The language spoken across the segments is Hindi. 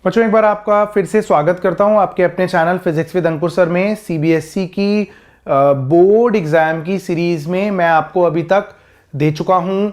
बच्चों एक बार आपका फिर से स्वागत करता हूं आपके अपने channel physics with Ankur sir में। सीबीएसई की बोर्ड एग्जाम की सीरीज में मैं आपको अभी तक दे चुका हूं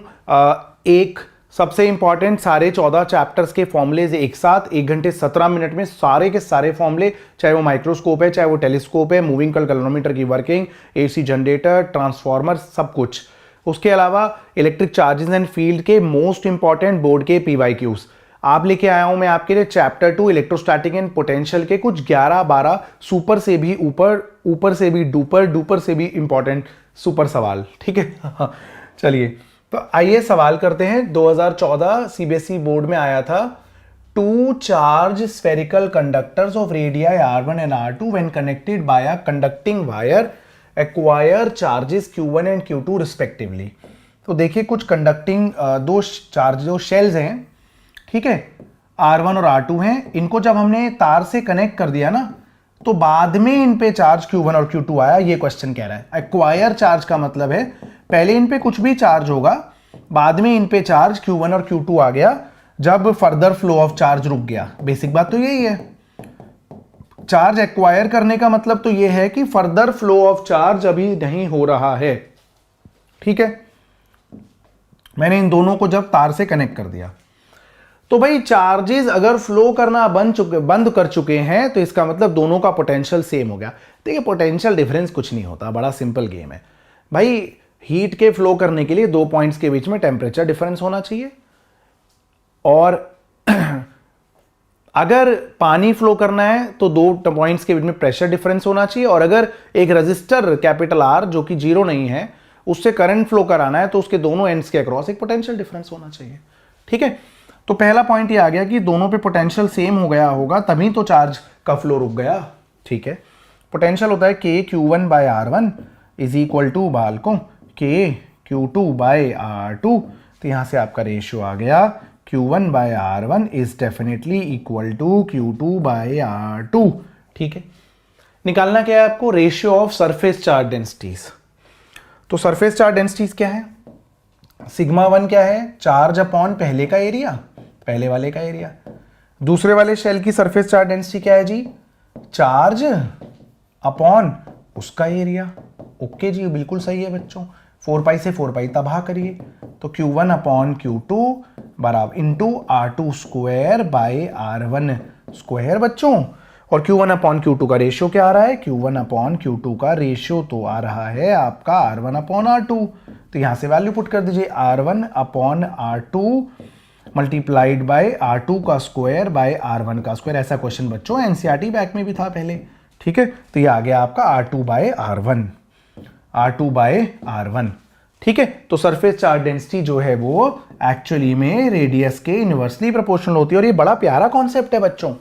एक सबसे इंपॉर्टेंट सारे 14 चैप्टर्स के फॉर्मूलेज एक साथ 1 घंटे 17 मिनट में सारे के सारे फॉर्मूले, चाहे वो माइक्रोस्कोप है, चाहे वो टेलीस्कोप है, मूविंग कैलकोमीटर की वर्किंग, एसी जनरेटर, ट्रांसफार्मर, सब कुछ। उसके अलावा इलेक्ट्रिक चार्जेस एंड फील्ड के मोस्ट इंपॉर्टेंट बोर्ड के पीवाईक्यूज आप लेके आया हूं मैं आपके लिए। चैप्टर 2 इलेक्ट्रोस्टैटिक एंड पोटेंशियल के कुछ 11-12 सुपर से भी ऊपर, ऊपर से भी डुपर, डुपर से भी इंपॉर्टेंट सुपर सवाल, ठीक है। चलिए तो आइए सवाल करते हैं। 2014 सीबीएसई बोर्ड में आया था, two charged spherical conductors of radii R1 and R2 when connected by a conducting wire acquire charges Q1 and Q2 respectively. तो देखिए कुछ कंडक्टिंग दो शेल्स हैं, ठीक है, R1 और R2 हैं। इनको जब हमने तार से कनेक्ट कर दिया ना, तो बाद में इन पे चार्ज Q1 और Q2 आया। ये क्वेश्चन कह रहा है एक्वायर चार्ज का मतलब है पहले इन पे कुछ भी चार्ज होगा, बाद में इन पे चार्ज Q1 और Q2 आ गया जब फर्दर फ्लो ऑफ चार्ज रुक गया। बेसिक बात तो यही है। चार्ज एक्वायर करने का मतलब तो यह है कि फर्दर फ्लो ऑफ चार्ज अभी नहीं हो रहा है, ठीक है। मैंने इन दोनों को जब तार से कनेक्ट कर दिया, तो भाई चार्जेस अगर फ्लो करना बंद कर चुके हैं तो इसका मतलब दोनों का पोटेंशियल सेम हो गया। देखिए पोटेंशियल डिफरेंस कुछ नहीं होता, बड़ा सिंपल गेम है भाई। हीट के फ्लो करने के लिए दो पॉइंट्स के बीच में टेम्परेचर डिफरेंस होना चाहिए, और अगर पानी फ्लो करना है तो दो पॉइंट्स के बीच में प्रेशर डिफरेंस होना चाहिए, और अगर एक रजिस्टर कैपिटल R जो कि जीरो नहीं है उससे करंट फ्लो कराना है तो उसके दोनों एंड्स के अक्रॉस एक पोटेंशियल डिफरेंस होना चाहिए, ठीक है। तो पहला पॉइंट ये आ गया कि दोनों पे पोटेंशियल सेम हो गया होगा तभी तो चार्ज का फ्लो रुक गया, ठीक है। पोटेंशियल होता है K/Q1/R1 इज इक्वल टू बालकों K/Q2/R2। तो यहां से आपका रेशियो आ गया Q1/R1 is definitely equal to Q2/R2, ठीक है। निकालना क्या है आपको? Ratio of surface charge densities. तो सरफेस चार्ज डेंसिटीज क्या है? सिग्मा 1 क्या है? चार्ज अपॉन पहले का एरिया, पहले वाले का एरिया। दूसरे वाले शेल की सरफेस चार्ज डेंसिटी क्या है जी? चार्ज अपॉन उसका एरिया। ओके जी, बिल्कुल सही है बच्चों। 4 से 4 तबाह करिए तो Q1/Q2 बराबर into R2 square by R1 square बच्चों। और Q1/Q2 का रेशियो क्या आ रहा है? Q1/Q2 का रेशियो तो आ रहा है आपका R1/R2। तो यहां से वैल्यू पुट कर दीजिए, R1/R2 मल्टीप्लाइड बाय R2 का स्क्वायर बाय R1 का स्क्वायर। ऐसा क्वेश्चन बच्चों एनसीईआरटी बैक में भी था पहले, ठीक है। तो ये आ गया आपका R2/R1, R2/R1, ठीक है। तो सरफेस चार्ज डेंसिटी जो है वो एक्चुअली में रेडियस के इनवर्सली प्रोपोर्शनल होती है। और ये बड़ा प्यारा कॉन्सेप्ट है बच्चों,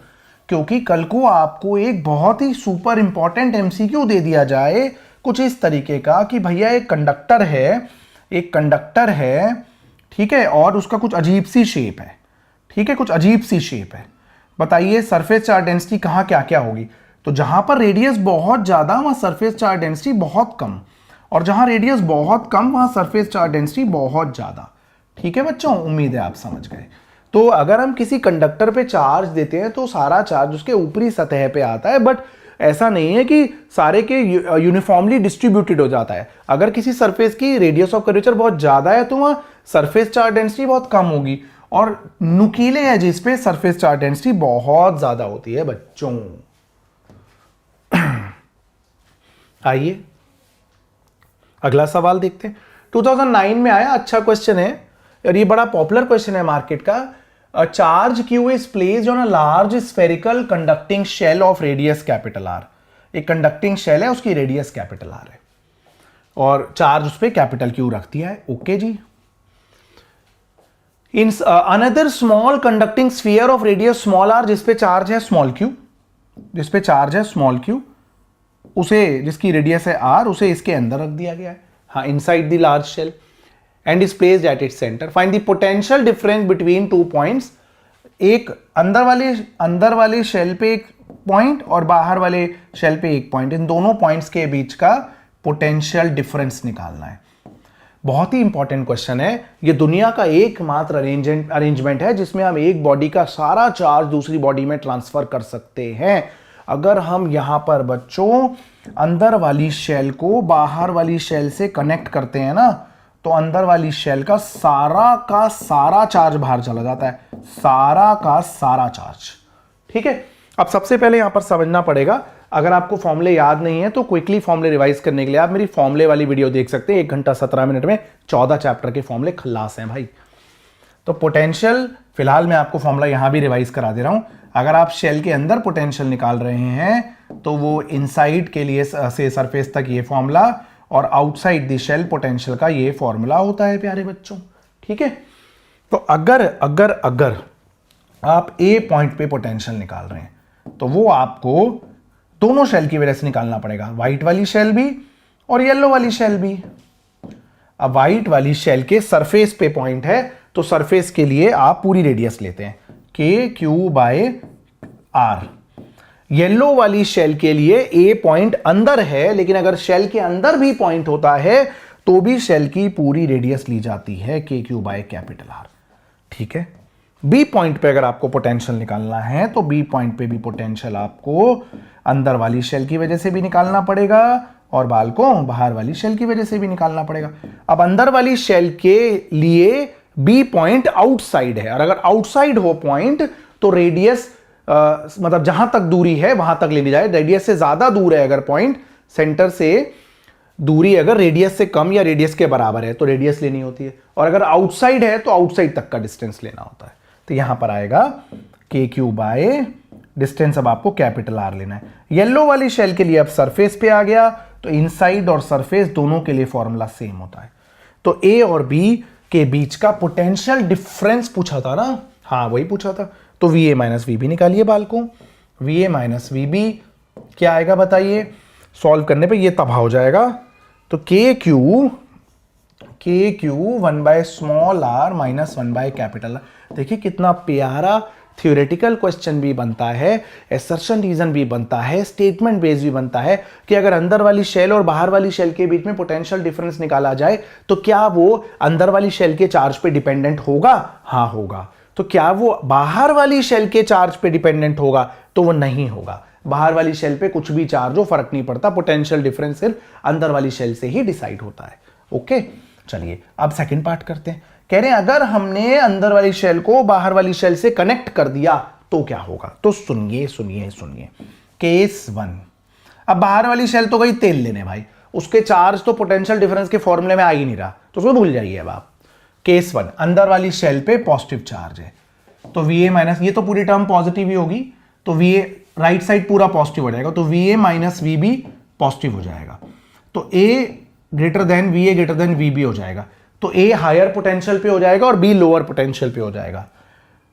क्योंकि कल को आपको एक बहुत ही सुपर इंपॉर्टेंट एमसीक्यू दे दिया जाए कुछ इस तरीके का कि भैया एक कंडक्टर है, ठीक है, और उसका कुछ अजीब सी शेप है, ठीक है, कुछ अजीब सी शेप है। बताइए सरफेस चार्ज डेंसिटी कहाँ क्या क्या होगी? तो जहां पर रेडियस बहुत ज्यादा वहां सरफेस चार्ज डेंसिटी बहुत कम, और जहां रेडियस बहुत कम वहां सरफेस चार्ज डेंसिटी बहुत ज्यादा, ठीक है बच्चों। उम्मीद है आप समझ गए। तो अगर हम किसी कंडक्टर पे चार्ज देते हैं तो सारा चार्ज उसके ऊपरी सतह पे आता है, बट ऐसा नहीं है कि सारे के यूनिफॉर्मली डिस्ट्रीब्यूटेड हो जाता है। अगर किसी सरफेस की रेडियस ऑफ कर्वेचर बहुत ज्यादा है तो वहां सरफेस चार्ज डेंसिटी बहुत कम होगी, और नुकीले एजेस पे सरफेस चार्ज डेंसिटी बहुत ज्यादा होती है बच्चों। आइए अगला सवाल देखते हैं। 2009 में आया, अच्छा क्वेश्चन है और ये बड़ा पॉपुलर क्वेश्चन है मार्केट का। A charge Q is placed on a large spherical conducting shell of radius capital R। एक कंडक्टिंग शेल है, उसकी रेडियस कैपिटल R है और चार्ज उस पर कैपिटल Q रख दिया है। ओके जी। In another small conducting sphere of radius small r जिसपे चार्ज है स्मॉल q, उसे जिसकी रेडियस है r, उसे इसके अंदर रख दिया गया है, हाँ, inside the large shell, and is placed at its center. Find the potential difference between 2 points। एक अंदर वाले शेल पे एक पॉइंट और बाहर वाले शेल पे एक पॉइंट, इन दोनों पॉइंट्स के बीच का पोटेंशियल डिफरेंस निकालना है। बहुत ही इंपॉर्टेंट क्वेश्चन है। ये दुनिया का एकमात्र अरेंजमेंट है जिसमें हम एक बॉडी का सारा चार्ज दूसरी बॉडी में ट्रांसफर कर सकते हैं। अगर हम यहां पर बच्चों अंदर वाली शेल को बाहर वाली शेल से कनेक्ट करते हैं ना, तो अंदर वाली शेल का सारा चार्ज बाहर चला जाता है, सारा का सारा चार्ज। ठीक है, अब सबसे पहले यहां पर समझना पड़ेगा, अगर आपको फॉर्मूले याद नहीं है तो क्विकली फॉर्मूले रिवाइज करने के लिए आप मेरी फॉर्मूले वाली वीडियो देख सकते हैं। 1 घंटा 17 मिनट में 14 चैप्टर के फॉर्मूले खल्लास हैं भाई। तो पोटेंशियल, फिलहाल मैं आपको फॉर्मूला यहां भी रिवाइज करा दे रहा हूं। अगर आप शेल के अंदर पोटेंशियल निकाल रहे हैं तो वो इनसाइड के लिए से सरफेस तक ये फॉर्मूला, और आउटसाइड द शेल पोटेंशियल का ये फॉर्मूला होता है प्यारे बच्चों। ठीक है, तो अगर आप ए पॉइंट पे पोटेंशियल निकाल रहे हैं तो वो आपको दोनों शेल की वजह से निकालना पड़ेगा, व्हाइट वाली शेल भी और येलो वाली शेल भी। अब व्हाइट वाली शेल के सरफेस पे पॉइंट है तो सरफेस के लिए आप पूरी रेडियस लेते हैं KQ/R। येलो वाली शेल के लिए ए पॉइंट अंदर है, लेकिन अगर शेल के अंदर भी पॉइंट होता है तो भी शेल की पूरी रेडियस ली जाती है KQ/R। ठीक है, बी पॉइंट पे अगर आपको पोटेंशियल निकालना है तो बी पॉइंट पे भी पोटेंशियल आपको अंदर वाली शेल की वजह से भी निकालना पड़ेगा और बाल को बाहर वाली शेल की वजह से भी निकालना पड़ेगा। अब अंदर वाली शेल के लिए बी पॉइंट आउटसाइड है, और अगर आउटसाइड हो पॉइंट तो रेडियस मतलब जहां तक दूरी है वहां तक लेनी जाए। रेडियस से ज्यादा दूर है अगर पॉइंट, सेंटर से दूरी अगर रेडियस से कम या रेडियस के बराबर है तो रेडियस लेनी होती है, और अगर आउटसाइड है तो आउटसाइड तक का डिस्टेंस लेना होता है। तो यहां पर आएगा KQ/ डिस्टेंस, अब आपको R लेना है। येलो वाली शेल के लिए अब सरफेस पे आ गया तो इनसाइड और सरफेस दोनों के लिए फॉर्मूला सेम होता है। तो ए और बी के बीच का पोटेंशियल डिफरेंस पूछा था ना, हाँ वही पूछा था। तो VA - VB निकालिए बाल को। VA - VB क्या आएगा बताइए, सॉल्व करने पे ये तबाह हो जाएगा। तो KQ 1/r - 1/R। देखिए कितना प्यारा थ्योरेटिकल क्वेश्चन भी बनता है, एसर्शन रीजन भी बनता है, स्टेटमेंट बेस भी बनता है कि अगर अंदर वाली शेल और बाहर वाली शेल के बीच में पोटेंशियल डिफरेंस निकाला जाए तो क्या वो अंदर वाली शेल के चार्ज पे डिपेंडेंट होगा? हाँ होगा। तो क्या वो बाहर वाली शेल के चार्ज पे डिपेंडेंट होगा? तो वो नहीं होगा। बाहर वाली शेल पे कुछ भी चार्ज हो फर्क नहीं पड़ता, पोटेंशियल डिफरेंस सिर्फ अंदर वाली शेल से ही डिसाइड होता है। ओके, चलिए अब सेकंड पार्ट करते हैं। कह रहे हैं अगर हमने अंदर वाली शेल को बाहर वाली शेल से कनेक्ट कर दिया तो क्या होगा? तो सुनिए सुनिए सुनिए। केस 1, अब बाहर वाली शेल तो गई तेल लेने भाई, उसके चार्ज तो पोटेंशियल डिफरेंस के फॉर्मूले में आ ही नहीं रहा, तो उसको भूल जाइए। अब आप केस 1, अंदर वाली शेल पे पॉजिटिव चार्ज है तो VA- ये तो पूरी टर्म पॉजिटिव ही होगी, तो VA राइट साइड पूरा पॉजिटिव हो जाएगा, तो VA - VB पॉजिटिव हो जाएगा, तो A greater than VA greater than VB हो जाएगा। तो A हायर पोटेंशियल पे हो जाएगा और B लोअर पोटेंशियल पे हो जाएगा।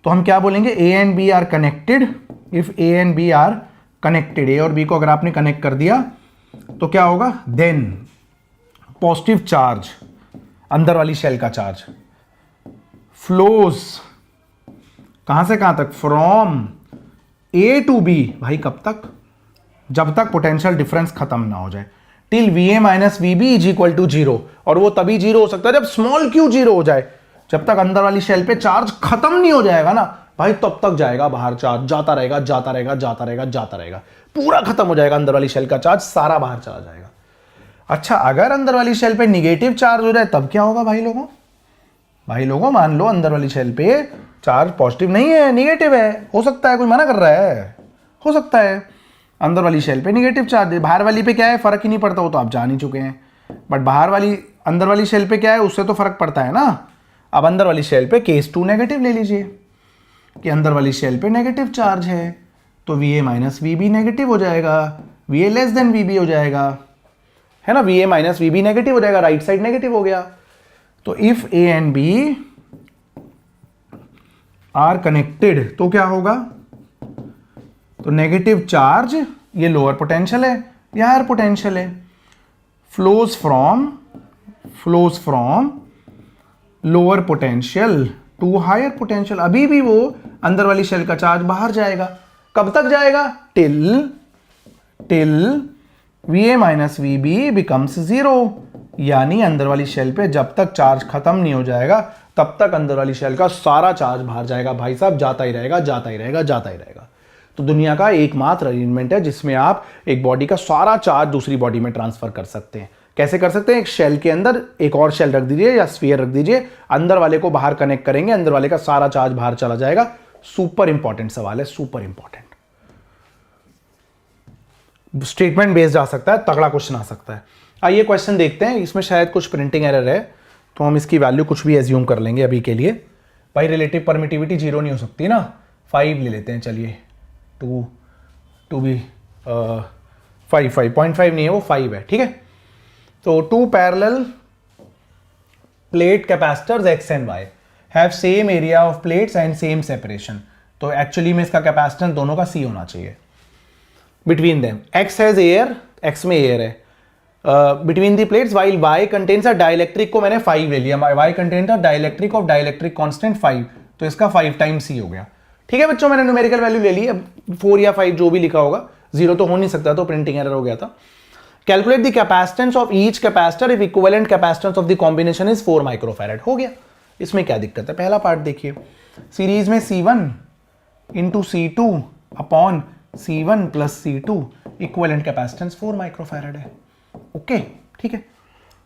तो हम क्या बोलेंगे? A and B are connected. If A and B are connected, A और B को अगर आपने कनेक्ट कर दिया तो क्या होगा? देन पॉजिटिव चार्ज, अंदर वाली शेल का चार्ज फ्लोज कहां से कहां तक? From A to B। भाई कब तक? जब तक पोटेंशियल डिफरेंस खत्म ना हो जाए, टिल VA - VB = 0। और वो तभी 0 हो सकता है जब स्मॉल q 0 हो जाए। जब तक अंदर वाली शेल पे चार्ज खत्म नहीं हो जाएगा ना भाई, तब तक जाएगा बाहर चार्ज, जाता रहेगा जाता रहेगा जाता रहेगा जाता रहेगा, पूरा खत्म हो जाएगा अंदर वाली शेल का चार्ज, सारा बाहर चला जाएगा। अच्छा, अगर अंदर वाली शेल पे निगेटिव चार्ज हो जाए तब क्या होगा भाई लोगों? भाई लोगों मान लो अंदर वाली शेल पे चार्ज पॉजिटिव नहीं है, निगेटिव है, हो सकता है कोई मना कर रहा है, हो सकता है अंदर वाली शेल पे निगेटिव चार्ज है, बाहर वाली पे क्या है फर्क ही नहीं पड़ता, वो तो आप जान ही चुके हैं। बट बाहर वाली अंदर वाली शेल पे क्या है, उससे तो फर्क पड़ता है ना। अब अंदर वाली शेल पे केस 2 नेगेटिव ले लीजिए कि अंदर वाली शेल पे नेगेटिव चार्ज है, तो VA - VB नेगेटिव हो जाएगा, VA लेस देन VB हो जाएगा, है ना। VA - VB नेगेटिव हो जाएगा, राइट साइड नेगेटिव हो गया। तो if A and B are connected तो क्या होगा? तो नेगेटिव चार्ज, ये लोअर पोटेंशियल है, ये हायर पोटेंशियल है, flows from lower potential to higher potential. अभी भी वो अंदर वाली शेल का चार्ज बाहर जाएगा। कब तक जाएगा? Till VA - VB becomes 0। यानी अंदर वाली शेल पे जब तक चार्ज खत्म नहीं हो जाएगा तब तक अंदर वाली शेल का सारा चार्ज बाहर जाएगा भाई साहब, जाता ही रहेगा, जाता ही रहेगा, जाता ही रहेगा। तो दुनिया का एकमात्र अरेंजमेंट है जिसमें आप एक बॉडी का सारा चार्ज दूसरी बॉडी में ट्रांसफर कर सकते हैं। कैसे कर सकते हैं? एक शेल के अंदर एक और शेल रख दीजिए या स्फीयर रख दीजिए, अंदर वाले को बाहर कनेक्ट करेंगे, अंदर वाले का सारा चार्ज बाहर चला जाएगा। सुपर इंपॉर्टेंट सवाल है, सुपर इंपॉर्टेंट। स्टेटमेंट बेस्ड आ सकता है, तगड़ा क्वेश्चन आ सकता है। आइए क्वेश्चन देखते हैं। इसमें शायद कुछ प्रिंटिंग एरर है तो हम इसकी वैल्यू कुछ भी एज्यूम कर लेंगे अभी के लिए। भाई रिलेटिव परमिटिविटी 0 नहीं हो सकती ना, 5 ले लेते हैं। चलिए 2 भी 5.5 नहीं है वो 5 है, ठीक है। तो 2 parallel plate capacitors X and Y have same area of plates and same separation. तो एक्चुअली में इसका कैपेसिटेंस दोनों का C होना चाहिए between them. X has air, X में एयर है between the plates, while Y contains a dielectric को मैंने 5 ले लिया, Y contains a dielectric of dielectric constant 5, तो इसका 5 टाइम्स C हो गया। ठीक है बच्चों, मैंने न्यूमेरिकल वैल्यू ले ली। अब 4 या 5 जो भी लिखा होगा, 0 तो हो नहीं सकता, तो प्रिंटिंग एरर हो गया था। Calculate the capacitance of each capacitor if equivalent capacitance of the combination is 4 microfarad. हो गया। इसमें क्या दिक्कत है? पहला पार्ट देखिए, सीरीज में C1 into C2 upon C1 plus C2 equivalent capacitance 4 microfarad है। ओके ठीक है,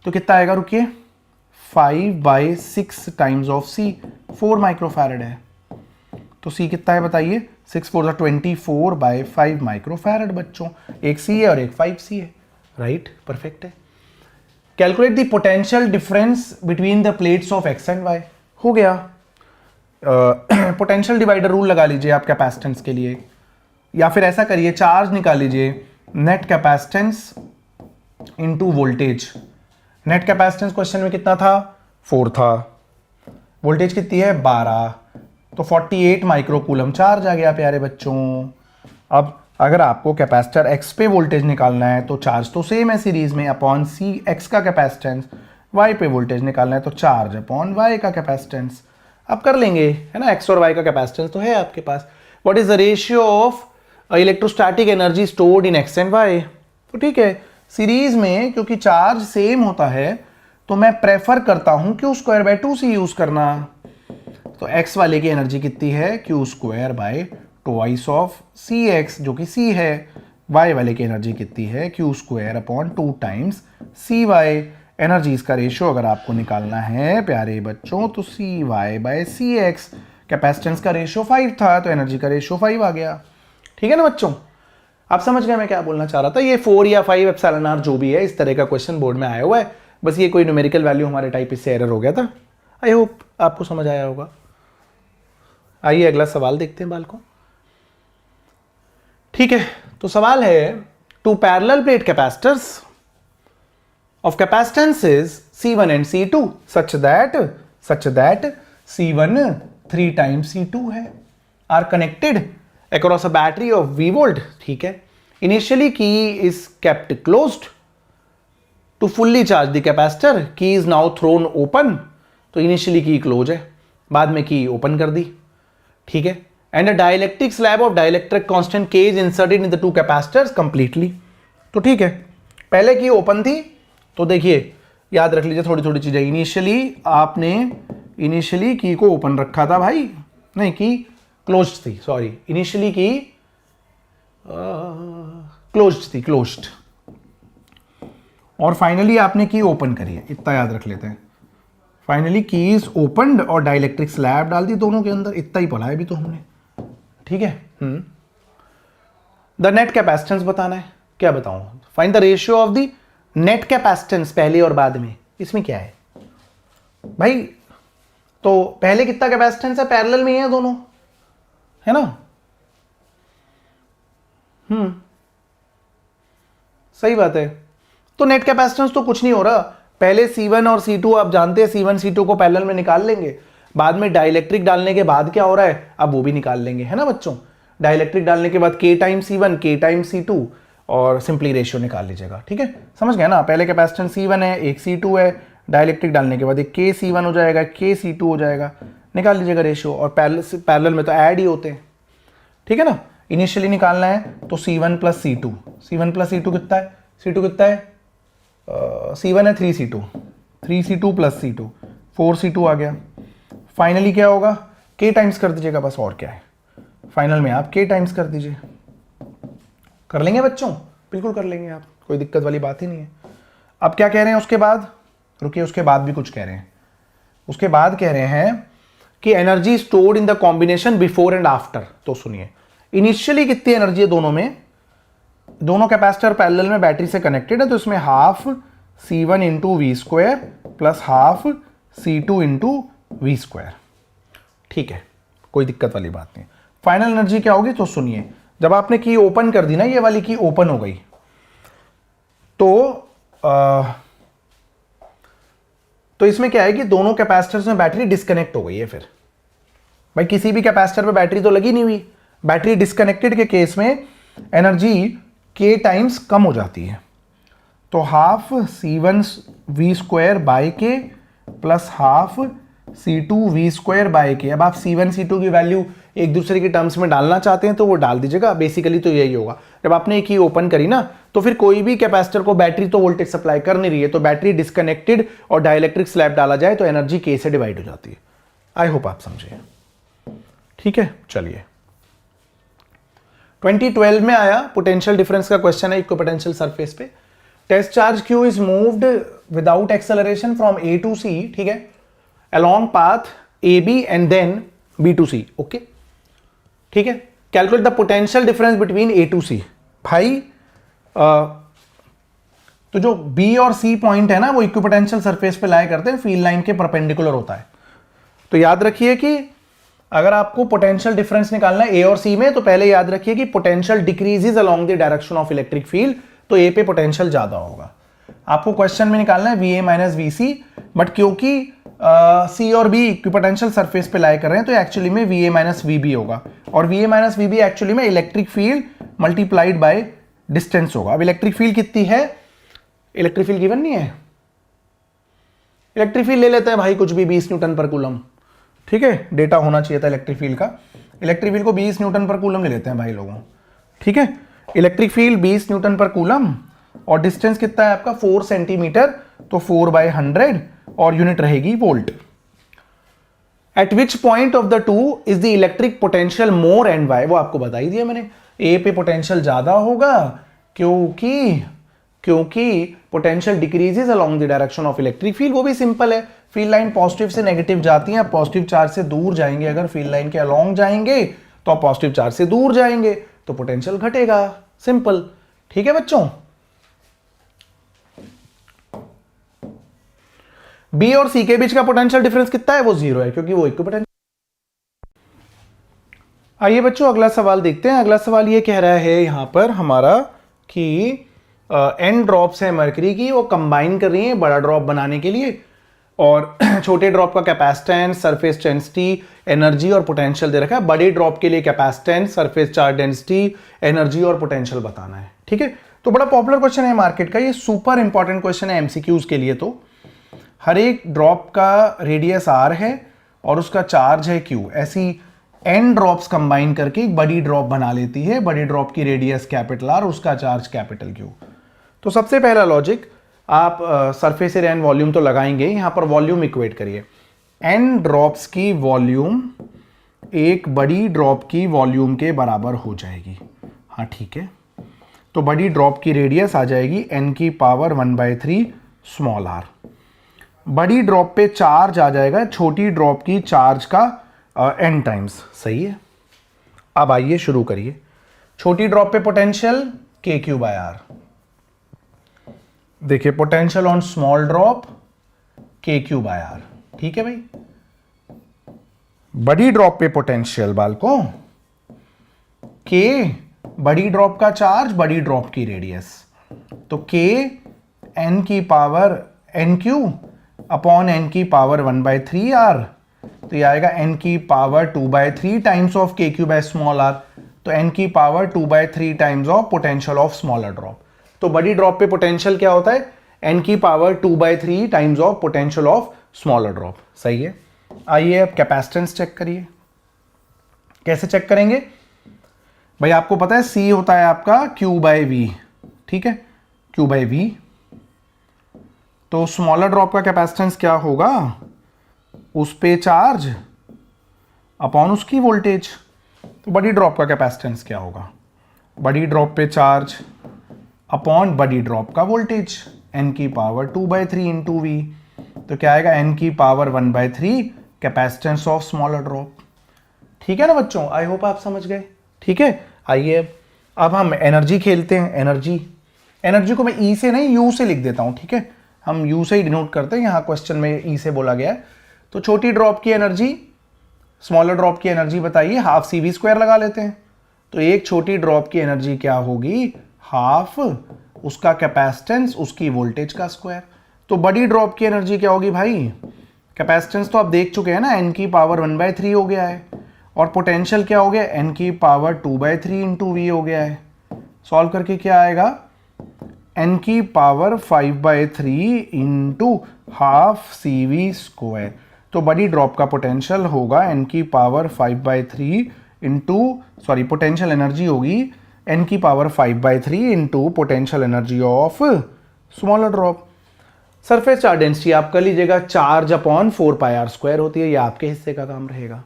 तो कितना आएगा? रुकिए, 5/6 टाइम्स ऑफ C 4 माइक्रोफैरड है, तो C कितना है बताइए? 6 4 24/5 माइक्रोफैरड बच्चों। एक C है और एक 5C है, राइट, परफेक्ट है। Calculate the potential difference between the plates of X and Y। हो गया। पोटेंशियल डिवाइडर रूल लगा लीजिए आप कैपेसिटेंस के लिए, या फिर ऐसा करिए, चार्ज निकाल लीजिए, net capacitance into voltage. Net capacitance question में कितना था? 4 था। वोल्टेज कितनी है? 12, तो 48 माइक्रोकूलम चार्ज आ गया प्यारे बच्चों। अब अगर आपको कैपेसिटर X पे वोल्टेज निकालना है तो चार्ज तो सेम है सीरीज में, अपॉन C X का कैपेसिटेंस। Y पे वोल्टेज निकालना है तो चार्ज अपॉन Y का कैपेसिटेंस। अब कर लेंगे, है ना, X और Y का कैपेसिटेंस तो है आपके पास। What is the ratio of electrostatic energy stored in X and Y? तो ठीक है, सीरीज में क्योंकि चार्ज सेम होता है तो मैं प्रेफर करता हूं Q²/2C यूज करना। तो X वाले की एनर्जी कितनी है? Q²/2 ऑफ CX जो कि C है। Y वाले की एनर्जी कितनी है? Q²/2 times CY। एनर्जीज का रेशियो अगर आपको निकालना है प्यारे बच्चों तो CY/CX। कैपेसिटेंस का रेशियो 5 था तो एनर्जी का रेशियो 5 आ गया। ठीक है ना बच्चों, आप समझ गए मैं क्या बोलना चाह रहा था। ये 4 या 5 एप्सिलॉन आर जो भी है, इस तरह का क्वेश्चन बोर्ड में आया हुआ है। बस ये कोई न्यूमेरिकल वैल्यू हमारे टाइप से एरर हो गया था। आई होप आपको समझ आया होगा। आइए अगला सवाल देखते हैं बालकों। ठीक है, तो सवाल है, 2 parallel plate capacitors of capacitances C1 and C2 such that C1 3 times C2 है, are connected across a battery of V volt। ठीक है, initially key is kept closed to fully charge the capacitor, key is now thrown open। तो initially key close है, बाद में key open कर दी। ठीक है, and a dielectric slab of dielectric constant K is inserted in the two capacitors completely। तो ठीक है, पहले key open थी तो देखिए याद रख लीजिए थोड़ी थोड़ी चीजें। इनिशियली की को ओपन रखा था भाई, नहीं की क्लोज्ड थी, सॉरी, इनिशियली की क्लोज्ड थी, क्लोज्ड, और फाइनली आपने की ओपन करी है, इतना याद रख लेते हैं। फाइनली कीज ओपनड और डाइलेक्ट्रिक स्लैब डाल दी दोनों के अंदर, इतना ही पढ़ा है अभी तो हमने। ठीक है, द नेट कैपेसिटेंस बताना है। क्या बताऊं? Find the ratio of the net capacitance पहले और बाद में। इसमें क्या है भाई? तो पहले कितना कैपेसिटेंस है? पैरेलल में ही है दोनों, है ना? सही बात है। तो नेट कैपेसिटेंस तो कुछ नहीं हो रहा, पहले C1 और C2 आप जानते हैं, C1 C2 को पैरेलल में निकाल लेंगे, बाद में डाइलेक्ट्रिक डालने के बाद क्या हो रहा है अब वो भी निकाल लेंगे, है ना बच्चों। डाइलेक्ट्रिक डालने के बाद K time C1 K time C2 और सिंपली रेशियो निकाल लीजिएगा। ठीक है, समझ गए ना। पहले कैपेसिटेंस C1 है, एक C2 है, डाइलेक्ट्रिक डालने के बाद एक K C1 हो जाएगा, K C2 हो जाएगा, निकाल लीजिएगा रेशियो। और पैरेलल में तो ऐड ही होते हैं। ठीक है ना। इनिशियली निकालना है तो C1 प्लस C2 कितना है? C2 कितना है? C1 है 3C2, 3C2 plus C2, 4C2 आ गया। फाइनली क्या होगा, K टाइम्स कर दीजिएगा बस, और क्या है। फाइनल में आप K टाइम्स कर दीजिए। कर लेंगे बच्चों, बिल्कुल कर लेंगे आप, कोई दिक्कत वाली बात ही नहीं है। अब क्या कह रहे हैं उसके बाद, रुकिए, उसके बाद भी कुछ कह रहे हैं। उसके बाद कह रहे हैं कि energy stored in the combination before and after. तो सुनिए, इनिशियली कितनी एनर्जी है दोनों में, दोनों कैपेसिटर पैरेलल में बैटरी से कनेक्टेड है, तो इसमें half C1 into V square plus half C2 into V square. ठीक है, कोई दिक्कत वाली बात नहीं। फाइनल एनर्जी क्या होगी, तो सुनिए, जब आपने की ओपन कर दी ना, ये वाली की ओपन हो गई, तो इसमें क्या है कि दोनों कैपेसिटर्स में बैटरी डिस्कनेक्ट हो गई है। फिर भाई किसी भी कैपेसिटर पे बैटरी तो लगी नहीं हुई, बैटरी डिस्कनेक्टेड के केस में एनर्जी K टाइम्स कम हो जाती है। तो half C1 V square by K plus half C2 V square by K. अब आप C1 C2 की वैल्यू एक दूसरे के टर्म्स में डालना चाहते हैं तो वो डाल दीजिएगा। बेसिकली तो यही होगा, जब आपने की ओपन करी ना, तो फिर कोई भी कैपेसिटर को बैटरी तो वोल्टेज सप्लाई कर नहीं रही है, तो बैटरी डिस्कनेक्टेड और डाइलेक्ट्रिक स्लैब डाला जाए तो एनर्जी K से डिवाइड हो जाती है। आई होप आप समझे। ठीक है, चलिए 2012 में आया पोटेंशियल डिफरेंस का क्वेश्चन है इक्विपोटेंशियल सरफेस पे। Test charge Q is moved without acceleration from A to C, ठीक है, along path AB and then B to C, okay, ठीक है। Calculate the potential difference between A to C। भाई तो जो B और C पॉइंट है ना, वो इक्विपोटेंशियल सरफेस पे लाया करते हैं, फील्ड लाइन के परपेंडिकुलर होता है। तो याद रखिए कि अगर आपको पोटेंशियल डिफरेंस निकालना है A और C में, तो पहले याद रखिए कि potential decreases along the direction of electric field, तो A पे पोटेंशियल ज्यादा होगा। आपको क्वेश्चन में निकालना है VA माइनस VC, बट क्योंकि C और B इक्विपोटेंशियल सरफेस पे लाए कर रहे हैं, तो एक्चुअली में VA माइनस VB होगा, और VA माइनस VB एक्चुअली में electric field multiplied by distance होगा। अब इलेक्ट्रिक फील्ड कितनी है, इलेक्ट्रिक फील्ड गिवन नहीं है, इलेक्ट्रिक फील्ड ले लेते हैं भाई कुछ भी 20 न्यूटन पर कूलम, ठीक है, डेटा होना चाहिए था इलेक्ट्रिक फील्ड का। इलेक्ट्रिक फील्ड को 20 न्यूटन पर कूलम ले लेते हैं भाई लोगों, ठीक है। इलेक्ट्रिक फील्ड 20 न्यूटन पर कूलम, और डिस्टेंस कितना है आपका 4 सेंटीमीटर, तो 4/100, और यूनिट रहेगी volt. At which point of the two is the electric potential more and why, वो आपको बता ही दिया मैंने। ए पे पोटेंशियल ज्यादा होगा क्योंकि potential decreases along the direction of electric field. वो भी सिंपल है, फील्ड लाइन पॉजिटिव से नेगेटिव जाती है, पॉजिटिव चार्ज से दूर जाएंगे, अगर फील्ड लाइन के अलोंग जाएंगे तो आप पॉजिटिव चार्ज से दूर जाएंगे तो पोटेंशियल घटेगा, सिंपल, ठीक है बच्चों। बी और सी के बीच का पोटेंशियल डिफरेंस कितना है, वो 0 है, क्योंकि वो इक्विपोटेंशियल। आइए बच्चों अगला सवाल देखते हैं। अगला सवाल ये कह रहा है यहां पर हमारा कि एन ड्रॉप्स है मरकरी की, वो कंबाइन कर रही है बड़ा ड्रॉप बनाने के लिए, और छोटे ड्रॉप का कैपेसिटेंस, सरफेस डेंसिटी, एनर्जी और पोटेंशियल दे रखा है। बड़े ड्रॉप के लिए capacitance, surface charge density, energy और पोटेंशियल बताना है, ठीक है। तो बड़ा पॉपुलर क्वेश्चन है मार्केट का, ये सुपर इंपॉर्टेंट क्वेश्चन है एमसीक्यूज के लिए। तो हर एक ड्रॉप का रेडियस R है और उसका चार्ज है Q, ऐसी n ड्रॉप्स कंबाइन करके एक बड़ी ड्रॉप बना लेती है। बड़ी ड्रॉप की रेडियस कैपिटल R, उसका चार्ज कैपिटल Q। तो सबसे पहला लॉजिक, आप सरफेस एरिया एंड वॉल्यूम तो लगाएंगे, यहां पर वॉल्यूम इक्वेट करिए। n ड्रॉप्स की वॉल्यूम एक बड़ी ड्रॉप की वॉल्यूम के बराबर हो जाएगी, हाँ ठीक है। तो बड़ी ड्रॉप की रेडियस आ जाएगी n की पावर 1/3 स्मॉल r। बड़ी ड्रॉप पे चार्ज आ जाएगा छोटी ड्रॉप की चार्ज का n टाइम्स, सही है। अब आइए शुरू करिए। छोटी ड्रॉप पे पोटेंशियल KQ/R, देखिए potential on small drop KQ/R, ठीक है भाई। बड़ी ड्रॉप पे पोटेंशियल बालको K, बड़ी ड्रॉप का चार्ज, बड़ी ड्रॉप की रेडियस, तो K n की पावर NQ अपॉन n की पावर 1/3 R, तो ये आएगा n की power 2/3 times of KQ by small r, तो n की power 2/3 times of potential of smaller drop. तो बड़ी ड्रॉप पे पोटेंशियल क्या होता है, n की power 2/3 times of potential of smaller drop, सही है। आइए अब कैपेसिटेंस चेक करिए। कैसे चेक करेंगे भाई, आपको पता है C होता है आपका Q/V, ठीक है, Q/V, तो स्मॉलर ड्रॉप का कैपेसिटेंस क्या होगा, उस पे चार्ज अपॉन उसकी वोल्टेज। तो बड़ी ड्रॉप का कैपेसिटेंस क्या होगा, बड़ी ड्रॉप पे चार्ज अपॉन बड़ी ड्रॉप का वोल्टेज, n की पावर 2/3 इंटू वी। तो क्या आएगा, n की power 1/3 capacitance of smaller drop. ठीक है ना बच्चों, आई होप आप समझ गए। ठीक है, आइए अब हम एनर्जी खेलते हैं। एनर्जी को मैं ई से नहीं यू से लिख देता हूं। ठीक है, हम यू से ही डिनोट करते हैं, यहाँ क्वेश्चन में ई से बोला गया है। तो छोटी ड्रॉप की एनर्जी, स्मॉलर ड्रॉप की एनर्जी बताइए, हाफ सी वी स्क्वायर लगा लेते हैं। तो एक छोटी ड्रॉप की एनर्जी क्या होगी, हाफ उसका कैपेसिटेंस उसकी वोल्टेज का स्क्वायर। तो बड़ी ड्रॉप की एनर्जी क्या होगी भाई, कैपेसिटेंस तो आप देख चुके हैं ना, n की पावर 1/3 हो गया है, और पोटेंशियल क्या हो गया, n की पावर 2/3 इंटू वी हो गया है। सॉल्व करके क्या आएगा, n की power 5/3 into half C V square. तो बड़ी ड्रॉप का पोटेंशियल होगा n की power 5/3 into, sorry potential energy होगी n की power 5/3 into potential energy of smaller drop. Surface charge density आप कर लीजिएगा, चार्ज अपॉन 4πr² होती है, ये आपके हिस्से का काम रहेगा।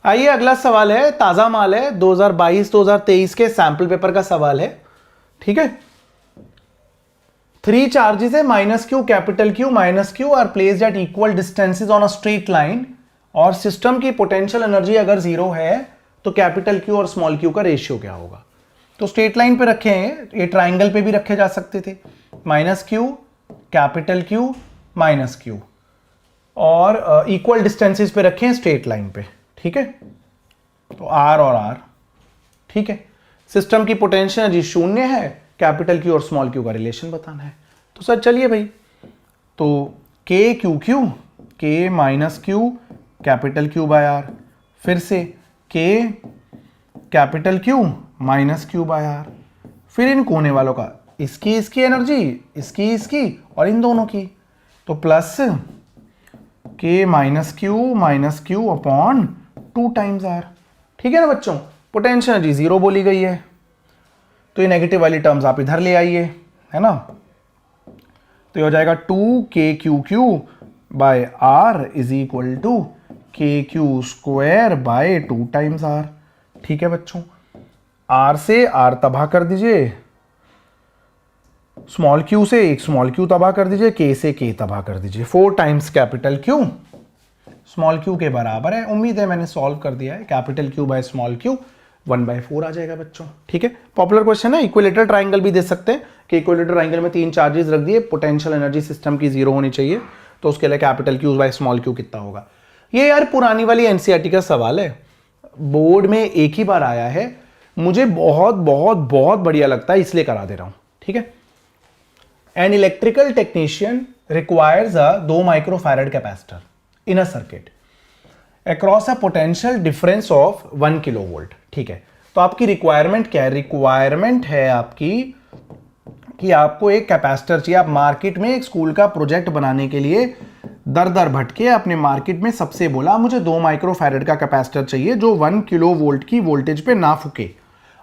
आइए अगला सवाल है, ताजा माल है, 2022-2023 के सैंपल पेपर का सवाल है। ठीक है, 3 चार्जेस है, -q, Q, -q are placed at equal distances on a straight line, और सिस्टम की पोटेंशियल एनर्जी अगर 0 है तो Q और q का रेशियो क्या होगा। तो स्ट्रेट लाइन पे रखे हैं, ये ट्राइंगल पे भी रखे जा सकते थे, -q, Q, -q, और इक्वल डिस्टेंसेस पे रखे हैं स्ट्रेट लाइन पे। ठीक है, तो R और R। ठीक है, सिस्टम की पोटेंशियल एनर्जी 0 है, Q और q का रिलेशन बताना है। तो सर चलिए भाई, तो K Q Q, K -q Q/R, फिर से K Q-r, फिर इन कोने वालों का, इसकी एनर्जी, इसकी और इन दोनों की, तो plus K -q upon 2 times R। ठीक है ना बच्चों, पोटेंशियल एनर्जी 0 बोली गई है, तो ये नेगेटिव वाली टर्म्स आप इधर ले आइए, है ना। तो ये हो जाएगा 2kq/r is equal to kq² 2 times R। ठीक है बच्चों, R से R तबाह कर दीजिए, स्मॉल q से एक स्मॉल q तबाह कर दीजिए, K से K तबाह कर दीजिए, 4 टाइम्स Q स्मॉल q के बराबर है। उम्मीद है मैंने सॉल्व कर दिया है, Q/q 1/4 आ जाएगा बच्चों। ठीक है, पॉपुलर क्वेश्चन है, इक्विलेटरल ट्राइंगल भी दे सकते हैं कि इक्विलेटरल ट्राइंगल में 3 चार्जेस रख दिए, पोटेंशियल एनर्जी सिस्टम की 0 होनी चाहिए, तो उसके लिए Q/q कितना होगा। ये यार पुरानी वाली एनसीईआरटी का सवाल है, बोर्ड में एक ही बार आया है, मुझे बहुत बहुत बहुत बढ़िया लगता है, इसलिए करा दे रहा हूं। ठीक है, an electrical technician requires a 2 microfarad capacitor in a circuit across a potential difference of 1 kilovolt. ठीक है, तो आपकी रिक्वायरमेंट क्या है, रिक्वायरमेंट है आपकी कि आपको एक कैपेसिटर चाहिए। आप मार्केट में एक स्कूल का प्रोजेक्ट बनाने के लिए दर दर भटके, अपने मार्केट में सबसे बोला मुझे 2 माइक्रोफैरड का कैपेसिटर चाहिए जो 1 किलोवोल्ट की वोल्टेज पे ना फूके।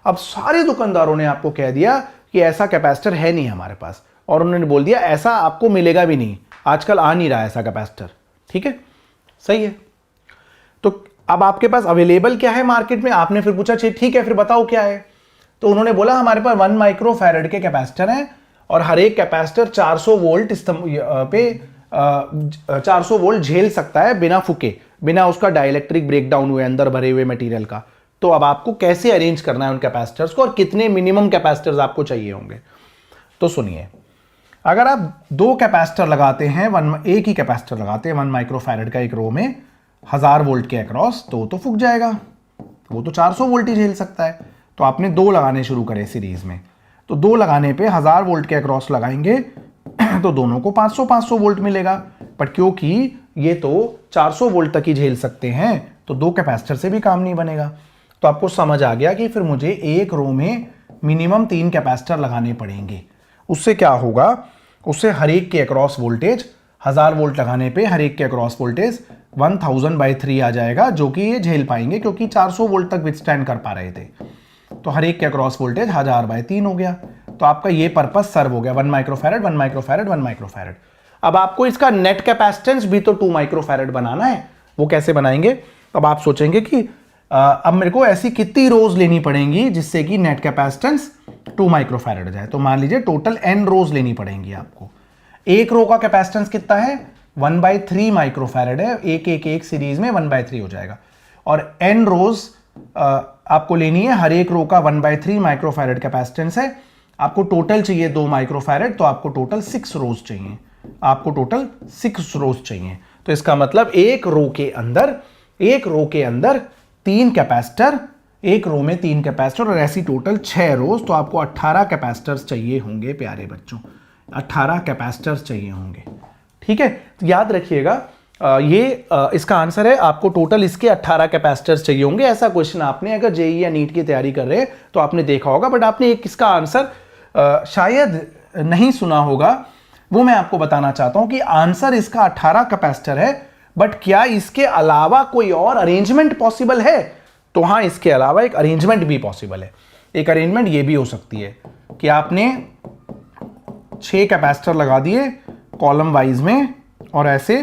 अब सारे दुकानदारों ने आपको कह दिया कि ऐसा कैपेसिटर है नहीं हमारे पास, और उन्होंने बोल दिया ऐसा आपको मिलेगा भी नहीं, आजकल आ नहीं रहा ऐसा कैपेसिटर। ठीक है, सही है। तो अब आपके पास अवेलेबल क्या है मार्केट में, आपने फिर पूछा ठीक है फिर बताओ क्या है, तो उन्होंने बोला हमारे पास 1 माइक्रोफैरड के कैपेसिटर हैं, और हर एक कैपेसिटर 400 वोल्ट पे 400 वोल्ट झेल सकता है बिना फूके, बिना उसका डाइलेक्ट्रिक ब्रेकडाउन हुए अंदर भरे हुए मटेरियल का। तो अब आपको कैसे अरेंज करना है उन कैपेसिटर्स को, और कितने मिनिमम कैपेसिटर्स आपको चाहिए होंगे। तो सुनिए, अगर आप 2 कैपेसिटर लगाते हैं, एक ही कैपेसिटर लगाते हैं 1 माइक्रोफैरड का एक रो में 1000 वोल्ट के अक्रॉस, तो फूक जाएगा, वो तो 400 वोल्ट ही झेल सकता है। तो आपने 2 लगाने शुरू करे सीरीज में, तो 2 लगाने पे 1000 वोल्ट के अक्रॉस लगाएंगे तो दोनों को 500 वोल्ट मिलेगा, पर क्योंकि ये तो 400 वोल्ट तक ही झेल सकते हैं, तो 2 कैपेसिटर से भी काम नहीं बनेगा। तो आपको समझ आ गया कि फिर मुझे एक रो में मिनिमम 3 कैपेसिटर लगाने पड़ेंगे। उससे क्या होगा, उससे हर एक के अक्रॉस वोल्टेज 1000 वोल्ट लगाने पे हर एक के अक्रॉस वोल्टेज 1000/3 आ जाएगा, जो कि ये झेल पाएंगे क्योंकि 400 वोल्ट तक विथस्टैंड कर पा रहे थे। तो हर एक के अक्रॉस वोल्टेज 1000/3 हो गया। तो आपका ये पर्पस सर्व हो गया, 1 माइक्रोफैरड 1 माइक्रोफैरड 1 माइक्रोफैरड। अब आपको इसका नेट कैपेसिटेंस भी तो 2 माइक्रोफैरड बनाना है। वो कैसे बनाएंगे? अब आप सोचेंगे कि अब मेरे को ऐसी कितनी रोज लेनी पड़ेंगी जिससे कि नेट कैपेसिटेंस 2 माइक्रोफैरड जाए। तो मान लीजिए टोटल n रोज लेनी पड़ेंगी आपको। एक रो का कैपेसिटेंस कितना है? 1/3 माइक्रोफैरड है, एक एक एक सीरीज में 1/3 हो जाएगा। और n रोज आपको लेनी है, हर एक रो का 1/3 माइक्रोफैरड कैपेसिटेंस है। आपको टोटल चाहिए 2 माइक्रोफैरड, तो आपको टोटल 6 रोज चाहिए। आपको टोटल 6 रोज चाहिए। तो इसका मतलब एक रो के अंदर 3 कैपेसिटर, एक रो में 3 कैपेसिटर और ऐसी टोटल 6 रोज। तो आपको 18 कैपेसिटर्स चाहिए होंगे प्यारे बच्चों, 18 कैपेसिटर्स चाहिए होंगे। ठीक है, तो याद रखिएगा इसका आंसर है आपको टोटल इसके 18 कैपेसिटर्स चाहिए होंगे। ऐसा क्वेश्चन आपने अगर जेईई या नीट की तैयारी कर रहे हैं तो आपने देखा होगा, बट आपने एक इसका आंसर शायद नहीं सुना होगा। वो मैं आपको बताना चाहता हूं कि आंसर इसका 18 कैपेसिटर है, बट क्या इसके अलावा कोई और अरेंजमेंट पॉसिबल है? तो हां, इसके अलावा एक अरेंजमेंट भी पॉसिबल है। एक अरेंजमेंट ये भी हो सकती है कि आपने 6 कैपेसिटर लगा दिए कॉलम वाइज में और ऐसे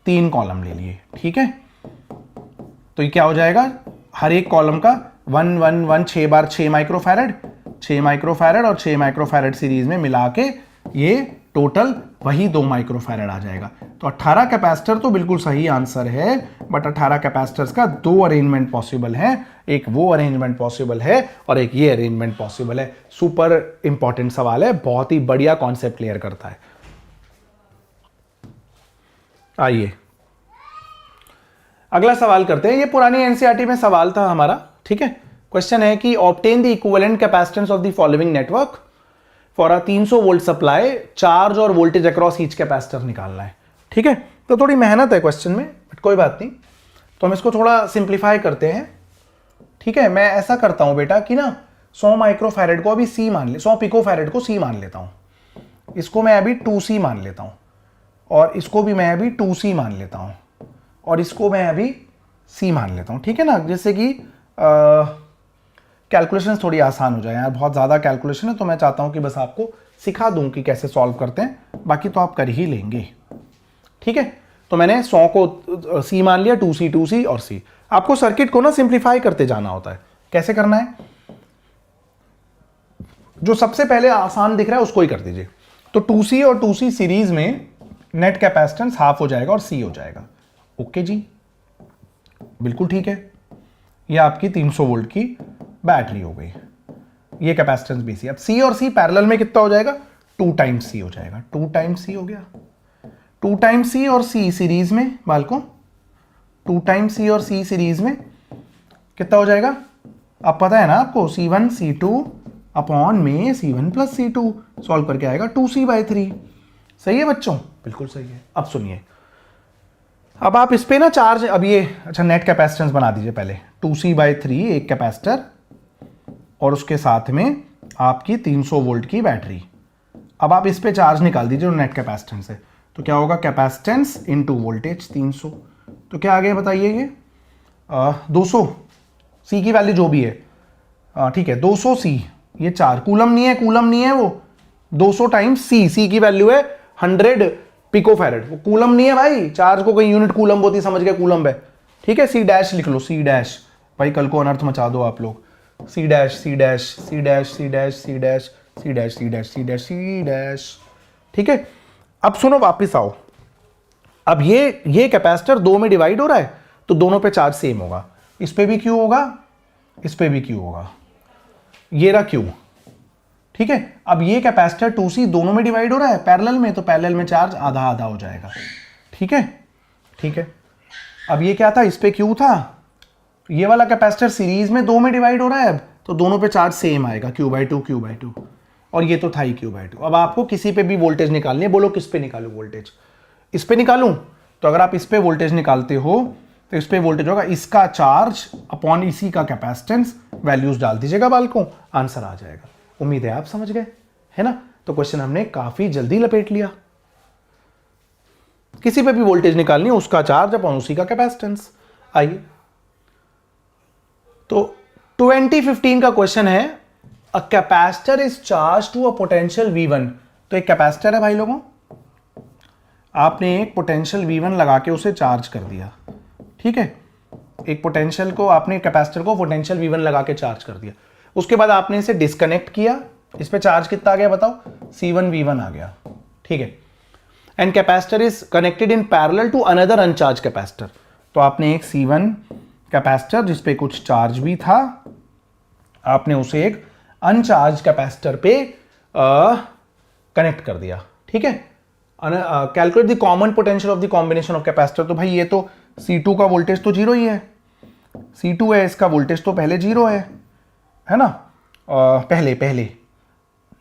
3 कॉलम ले लिए। ठीक है, तो ये क्या हो जाएगा? हर एक कॉलम का 1 1 1 6 बार 6 माइक्रोफैरड, 6 माइक्रोफैरड और 6 माइक्रोफैरड सीरीज में मिला के ये टोटल वही 2 माइक्रोफैरड आ जाएगा। तो 18 कैपेसिटर तो बिल्कुल सही आंसर है, बट 18 कैपेसिटर्स का 2 अरेंजमेंट पॉसिबल है। एक वो अरेंजमेंट पॉसिबल है और एक ये अरेंजमेंट पॉसिबल है। सुपर इंपॉर्टेंट सवाल है, बहुत ही बढ़िया कॉन्सेप्ट क्लियर करता है। आइए अगला सवाल करते हैं। ये पुरानी एनसीईआरटी में सवाल था हमारा। ठीक है, क्वेश्चन है कि obtain the equivalent capacitance of the following network for a 300 volt supply, charge और वोल्टेज अक्रॉस ईच कैपेसिटर निकालना है। ठीक है, तो थोड़ी मेहनत है क्वेश्चन में, बट कोई बात नहीं। तो हम इसको थोड़ा सिंप्लीफाई करते हैं। ठीक है, मैं ऐसा करता हूं बेटा कि ना 100 माइक्रोफैरड को अभी सी मान ले, 100 पिकोफैरड को सी मान लेता हूं। इसको मैं अभी 2C मान लेता हूं और इसको भी मैं अभी 2C मान लेता हूं और इसको मैं अभी C मान लेता हूं। ठीक है ना, जैसे कि कैलकुलेशन थोड़ी आसान हो जाए। यार बहुत ज़्यादा कैलकुलेशन है, तो मैं चाहता हूं कि बस आपको सिखा दूं कि कैसे सॉल्व करते हैं, बाकी तो आप कर ही लेंगे। ठीक है, तो मैंने 100 को C मान लिया, 2C और C। आपको सर्किट को ना सिंप्लीफाई करते जाना होता है। कैसे करना है? जो सबसे पहले आसान दिख रहा है उसको ही कर दीजिए। तो 2C और 2C सीरीज में नेट कैपेसिटेंस हाफ हो जाएगा और C हो जाएगा। ओके जी, बिल्कुल ठीक है। ये आपकी 300 वोल्ट की बैटरी हो गई, ये कैपेसिटेंस भी C। अब C और C पैरेलल में कितना हो जाएगा? 2 टाइम्स C हो जाएगा। 2 टाइम्स C हो गया। 2 टाइम्स C और C सीरीज में बालकों, 2 टाइम्स C और C सीरीज में कितना हो जाएगा? अब पता है ना आपको, C1 C2 अपॉन में C1 प्लस C2 सॉल्व करके आएगा 2C/3। सही है बच्चों? बिल्कुल सही है। अब सुनिए, अब आप इस पे ना चार्ज, अब ये अच्छा नेट कैपेसिटेंस बना दीजिए पहले। 2C/3 एक कैपेसिटर और उसके साथ में आपकी 300 वोल्ट की बैटरी। अब आप इस पे चार्ज निकाल दीजिए नेट कैपेसिटेंस से, तो क्या होगा? Capacitance into voltage 300। तो क्या आ गया बताइए? ये 200 C की वैल्यू जो भी है, ठीक है 200 C। ये 4 कूलम नहीं है वो 200 टाइम्स C की वैल्यू है 100 पिकोफैरड। वो कूलम नहीं है भाई, चार्ज को कहीं यूनिट कूलम होती समझ गए, कूलम है। ठीक है, C' लिख लो, C' भाई, कल को अनर्थ मचा दो आप लोग। C'। ठीक है, अब सुनो, वापिस आओ। अब ये कैपेसिटर 2 में डिवाइड हो रहा है, तो दोनों पे चार्ज सेम होगा। इस पे भी Q होगा, इस पे भी Q होगा। ये रहा Q। ठीक है, अब ये कैपेसिटर 2C दोनों में डिवाइड हो रहा है पैरेलल में, तो पैरेलल में चार्ज आधा आधा हो जाएगा। ठीक है, ठीक है। अब ये क्या था? इस पे Q था। ये वाला कैपेसिटर सीरीज में 2 में डिवाइड हो रहा है, तो दोनों पे चार्ज सेम आएगा, Q/2 और ये तो था ही Q/2। अब आपको किसी पे भी वोल्टेज निकालनी है, बोलो किस पे निकालूं वोल्टेज? इस पे निकालूं? तो अगर आप इस पे वोल्टेज निकालते हो तो इस पे वोल्टेज होगा इसका चार्ज अपॉन इसी का कैपेसिटेंस। वैल्यूज डाल दीजिएगा बालकों, आंसर आ जाएगा। उम्मीद है आप समझ गए, है ना? तो क्वेश्चन हमने काफी जल्दी लपेट लिया। किसी पे भी वोल्टेज निकालनी है, उसका चार्ज अपॉन उसी का कैपेसिटेंस। आइए, तो 2015 का क्वेश्चन है, a capacitor is charged to a potential V1। तो एक कैपेसिटर है भाई लोगों, आपने एक पोटेंशियल V1 लगा के उसे चार्ज कर दिया, ठीक है। एक पोटेंशियल को आपने, कैपेसिटर को पोटेंशियल V1 लगा के चार्ज कर दिया। उसके बाद आपने इसे डिस्कनेक्ट किया, इस पे चार्ज कितना आ गया बताओ, C1V1 आ गया, ठीक है। And capacitor is connected in parallel to another uncharged capacitor. तो आपने एक C1 कैपेसिटर जिसपे कुछ चार्ज भी था, आपने उसे एक अनचार्ज कैपेसिटर पे कनेक्ट कर दिया, ठीक है। Calculate the common potential of the combination of capacitor. तो भाई ये तो C2 का वोल्टेज तो जीरो ही है, C2 है, इसका वोल्टेज तो पहले जीरो है ना,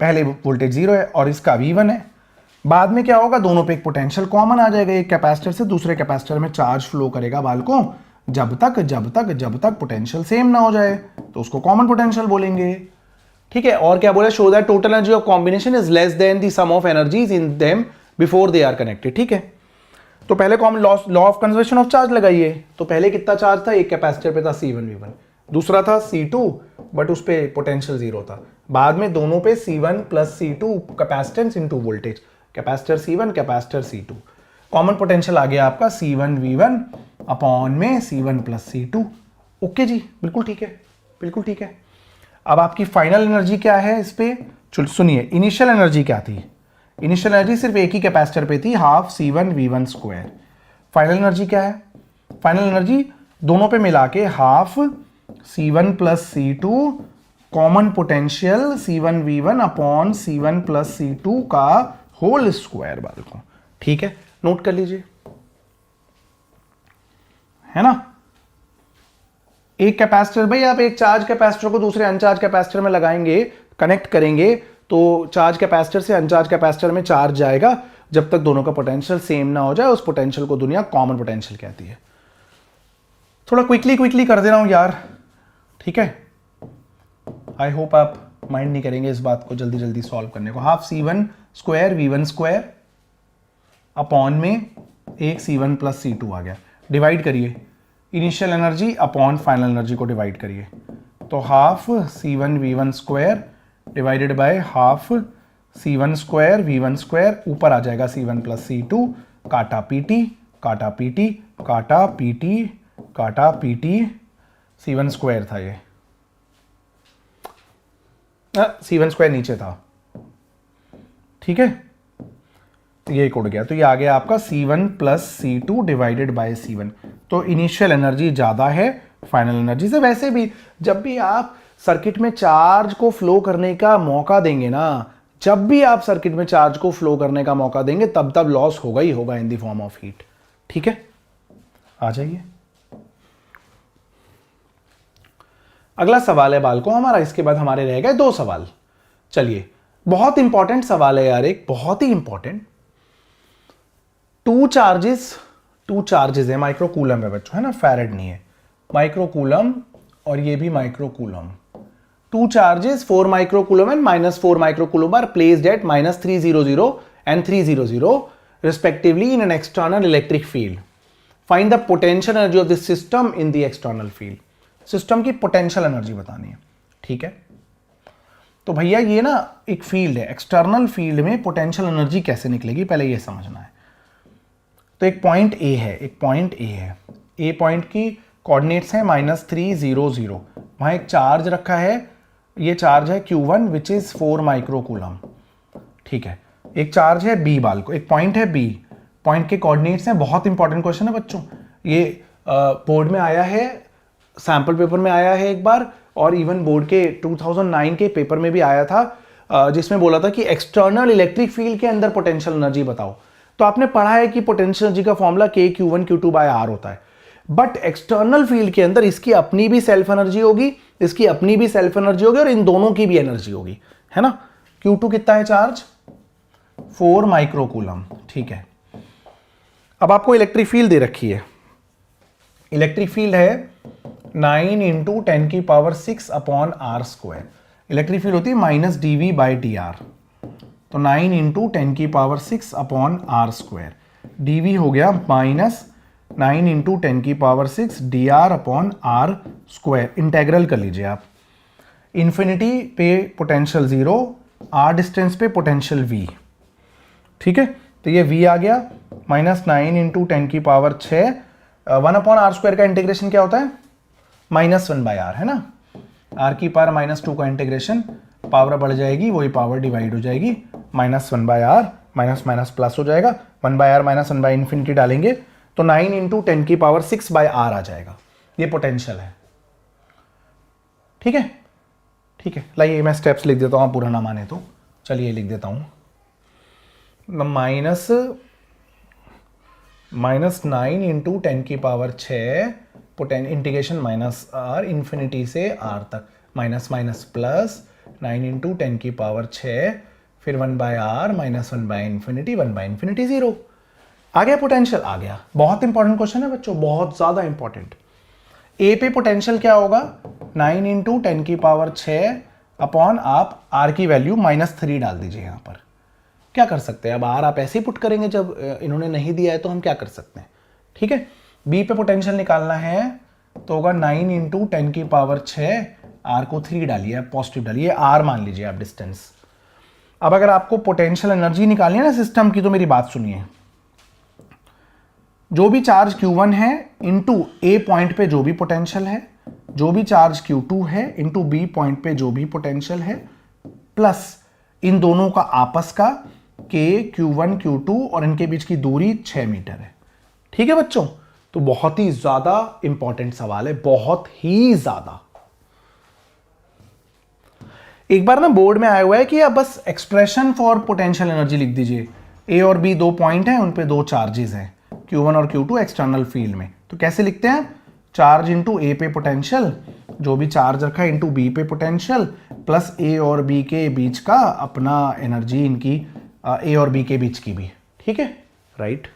पहले वोल्टेज जीरो है और इसका V1 है। बाद में क्या होगा, दोनों पे एक पोटेंशियल कॉमन आ जाएगा, एक कैपेसिटर से दूसरे कैपेसिटर में चार्ज फ्लो करेगा बालकों, जब तक पोटेंशियल सेम ना हो जाए, तो उसको कॉमन पोटेंशियल बोलेंगे, ठीक है। और क्या बोला, show that total energy of combination is less than the sum of energies in them before they are connected, ठीक है। तो पहले law of conservation of charge लगाइए। तो पहले कितना चार्ज था, एक कैपेसिटर पे था C1V1, दूसरा था C2 बट उस पे पोटेंशियल जीरो था। बाद में दोनों पे C1 plus C2 capacitance into voltage, capacitor C1 capacitor C2, common potential आ गया आपका C1V1 अपॉन में C1 प्लस C2। ओके जी, बिल्कुल ठीक है, बिल्कुल ठीक है। अब आपकी फाइनल एनर्जी क्या है इस पे, सुनिए, इनिशियल एनर्जी क्या थी, इनिशियल एनर्जी सिर्फ एक ही कैपेसिटर पे थी, half C1V1 square. Final energy क्या है, फाइनल एनर्जी दोनों पे मिला के half C1 plus C2 common potential C1V1 upon C1 plus C2 का होल स्क्वायर बालकों, ठीक है। नोट कर लीजिए, है ना। एक कैपेसिटर, भाई आप एक चार्ज कैपेसिटर को दूसरे अनचार्ज कैपेसिटर में लगाएंगे, कनेक्ट करेंगे, तो चार्ज कैपेसिटर से अनचार्ज कैपेसिटर में चार्ज जाएगा, जब तक दोनों का पोटेंशियल सेम ना हो जाए, उस पोटेंशियल को दुनिया कॉमन पोटेंशियल कहती है। थोड़ा क्विकली कर दे रहा हूं यार, ठीक है। आई होप आप माइंड नहीं करेंगे इस बात को जल्दी सॉल्व करने को। Half C1 square V1 square upon में एक C1 प्लस C2 आ गया, डिवाइड करिए, initial energy upon final energy को डिवाइड करिए, तो half C1V1 square divided by half C1 square V1 square, ऊपर आ जाएगा C1 प्लस C2, काटा PT काटा PT काटा PT काटा PT, C1 स्क्वायर था ये, C1 स्क्वायर नीचे था, ठीक है, ये एक उड़ गया, तो ये आ गया आपका C1 plus C2 divided by C1। तो इनिशियल एनर्जी ज्यादा है फाइनल एनर्जी से। वैसे भी जब भी आप सर्किट में चार्ज को फ्लो करने का मौका देंगे ना, जब भी आप सर्किट में चार्ज को फ्लो करने का मौका देंगे, तब लॉस होगा ही होगा in the form of heat, ठीक है। आ जाइए, अगला सवाल है बालकों हमारा, इसके बाद हमारे रह गए 2 सवाल। चलिए, बहुत इंपॉर्टेंट सवाल है यार, एक बहुत ही इंपॉर्टेंट। टू चार्जेस है, माइक्रोकूलम है बच्चों, है ना, फैरेड नहीं है, माइक्रोकूलम और ये भी microcoulomb. Two charges 4 microcoulomb and -4 microcoulomb are placed at -300 and 300 respectively in an external electric field. Find the potential energy of this system in the external field. System की पोटेंशियल एनर्जी बतानी है, ठीक है। तो भैया ये ना एक फील्ड है, एक्सटर्नल फील्ड में पोटेंशियल एनर्जी कैसे निकलेगी पहले ये समझना है। तो एक पॉइंट ए है, ए पॉइंट की कोऑर्डिनेट्स हैं -300, वहां एक चार्ज रखा है, ये चार्ज है Q1 विच इज 4 माइक्रोकूलम, ठीक है। एक चार्ज है B बाल को, एक पॉइंट है B, पॉइंट के कोऑर्डिनेट्स हैं। बहुत इंपॉर्टेंट क्वेश्चन है बच्चों, ये बोर्ड में आया है, सैंपल पेपर में आया है एक बार, और इवन बोर्ड के 2009 के पेपर में भी आया था, जिसमें बोला था कि एक्सटर्नल इलेक्ट्रिक फील्ड के अंदर पोटेंशियल एनर्जी बताओ। तो आपने पढ़ा है कि पोटेंशियल एनर्जी का formula KQ1 Q2 by R होता है, बट एक्सटर्नल फील्ड के अंदर इसकी अपनी भी सेल्फ एनर्जी होगी, इसकी अपनी भी सेल्फ एनर्जी होगी, और इन दोनों की भी एनर्जी होगी, है ना। Q2 कितना है चार्ज, 4 माइक्रोकूलम, ठीक है। अब आपको इलेक्ट्रिक फील्ड दे रखी है, इलेक्ट्रिक फील्ड है 9 × 10⁶ upon R square. Electric field होती है -dV/dr, तो 9 × 10⁶ अपॉन R स्क्वायर, dV हो गया -9 × 10⁶ dr upon R square. Integral कर लीजिए आप, इन्फिनिटी पे पोटेंशियल 0, r डिस्टेंस पे पोटेंशियल v। ठीक है, तो ये v आ गया -9 इंटू 10 की पावर 6। 1/r² का इंटीग्रेशन क्या होता है? -1/r, है ना। r की पावर -2 का इंटीग्रेशन, पावर बढ़ जाएगी, वही पावर डिवाइड हो जाएगी, -1/r, माइनस माइनस प्लस हो जाएगा, 1/r माइनस 1 बाय इन्फिनिटी डालेंगे तो 9 इंटू 10 की पावर 6/r आ जाएगा। ये पोटेंशियल है। ठीक है, ठीक है, लाइए मैं स्टेप्स लिख देता हूँ, पूरा ना माने तो। चलिए लिख देता हूँ, -9 इंटू 10 की पावर 6 इंटीग्रेशन -r इन्फिनिटी से r तक, माइनस माइनस प्लस 9 इंटू 10 की पावर 6, फिर 1/r minus 1 by infinity, 1 by infinity 0। आ गया पोटेंशियल, आ गया। बहुत इंपॉर्टेंट क्वेश्चन है बच्चों, बहुत ज्यादा इंपॉर्टेंट। ए पे पोटेंशियल क्या होगा? 9 इंटू 10 की पावर 6 अपॉन आप r की वैल्यू -3 डाल दीजिए। यहां पर क्या कर सकते हैं? अब r आप ऐसे ही पुट करेंगे, जब इन्होंने नहीं दिया है तो हम क्या कर सकते हैं? ठीक है, b पे पोटेंशियल निकालना है तो होगा 9 इंटू 10 की पावर 6, r को 3 डालिए, पॉजिटिव डालिए, r मान लीजिए आप डिस्टेंस। अब अगर आपको पोटेंशियल एनर्जी निकालनी है ना सिस्टम की, तो मेरी बात सुनिए। जो भी चार्ज Q1 है इंटू ए पॉइंट पे जो भी पोटेंशियल है, जो भी चार्ज Q2 है इंटू बी पॉइंट पे जो भी पोटेंशियल है, प्लस इन दोनों का आपस का K, Q1, Q2 और इनके बीच की दूरी 6 मीटर है। ठीक है बच्चों, तो बहुत ही ज्यादा इंपॉर्टेंट सवाल है, बहुत ही ज्यादा। एक बार ना बोर्ड में आया हुआ है कि आप बस एक्सप्रेशन फॉर पोटेंशियल एनर्जी लिख दीजिए। ए और बी दो पॉइंट हैं, उन पे दो चार्जेस हैं, Q1 और Q2 एक्सटर्नल फील्ड में। तो कैसे लिखते हैं? चार्ज इंटू ए पे पोटेंशियल, जो भी चार्ज रखा है, इंटू बी पे पोटेंशियल, प्लस ए और बी के बीच का अपना एनर्जी, इनकी ए और बी के बीच की भी। ठीक है, राइट।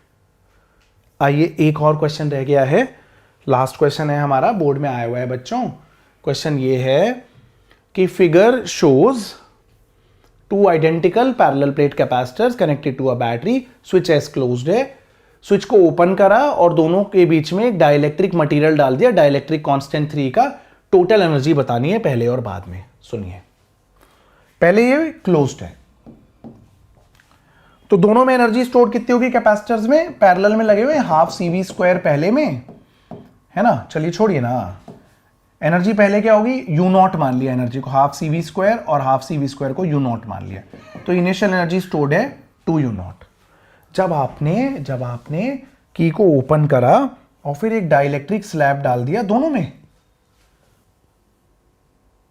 आइए एक और क्वेश्चन रह गया है, लास्ट क्वेश्चन है हमारा, बोर्ड में आया हुआ है बच्चों। क्वेश्चन ये है कि figure shows two identical parallel plate capacitors connected to a battery, switch S closed है। स्विच को ओपन करा और दोनों के बीच में एक डाइलेक्ट्रिक मटेरियल डाल दिया, डाइलेक्ट्रिक कांस्टेंट 3 का टोटल एनर्जी बतानी है पहले और बाद में। सुनिए, पहले ये क्लोज्ड है तो दोनों में एनर्जी स्टोर कितनी होगी कैपेसिटर्स में? पैरेलल में लगे हुए हाफ CV² पहले में, है ना। चलिए छोड़िए ना, एनर्जी पहले क्या होगी? U0 मान लिया एनर्जी को, हाफ CV² और हाफ CV² को U0 मान लिया, तो इनिशियल एनर्जी स्टोर्ड है 2U0। जब आपने की को ओपन करा और फिर एक डाइलेक्ट्रिक स्लैब डाल दिया दोनों में,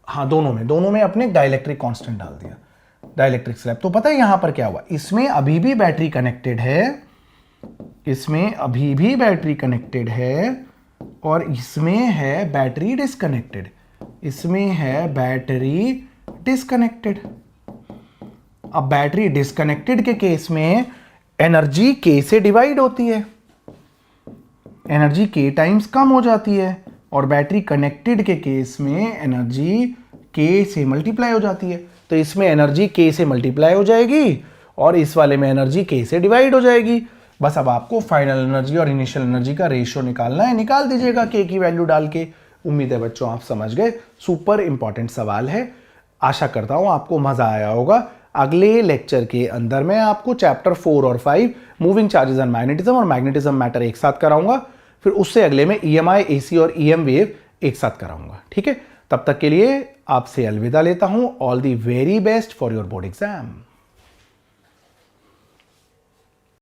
हाँ दोनों में अपने डाइलेक्ट्रिक कांस्टेंट डाल दिया, डाइलेक्ट्रिक स्लैब, तो पता है यहां पर क्या हुआ? इसमें अभी भी बैटरी कनेक्टेड है, इसमें अभी भी बैटरी कनेक्टेड है, और इसमें है बैटरी डिस्कनेक्टेड, इसमें है बैटरी डिस्कनेक्टेड। अब बैटरी डिस्कनेक्टेड के केस में एनर्जी K से डिवाइड होती है, एनर्जी K टाइम्स कम हो जाती है, और बैटरी कनेक्टेड के केस में एनर्जी K से मल्टीप्लाई हो जाती है। तो इसमें एनर्जी K से मल्टीप्लाई हो जाएगी और इस वाले में एनर्जी K से डिवाइड हो जाएगी। बस अब आपको फाइनल एनर्जी और इनिशियल एनर्जी का रेशियो निकालना है, निकाल दीजिएगा K की वैल्यू डाल के। उम्मीद है बच्चों आप समझ गए, सुपर इंपॉर्टेंट सवाल है। आशा करता हूं आपको मजा आया होगा। अगले लेक्चर के अंदर मैं आपको चैप्टर 4 और 5 मूविंग चार्जेस एंड मैग्नेटिज्म और मैग्नेटिज्म मैटर एक साथ कराऊंगा, फिर उससे अगले में EMI, AC और EM वेव एक साथ कराऊंगा। ठीक है, तब तक के लिए आपसे अलविदा लेता हूं। All the very best for your board exam.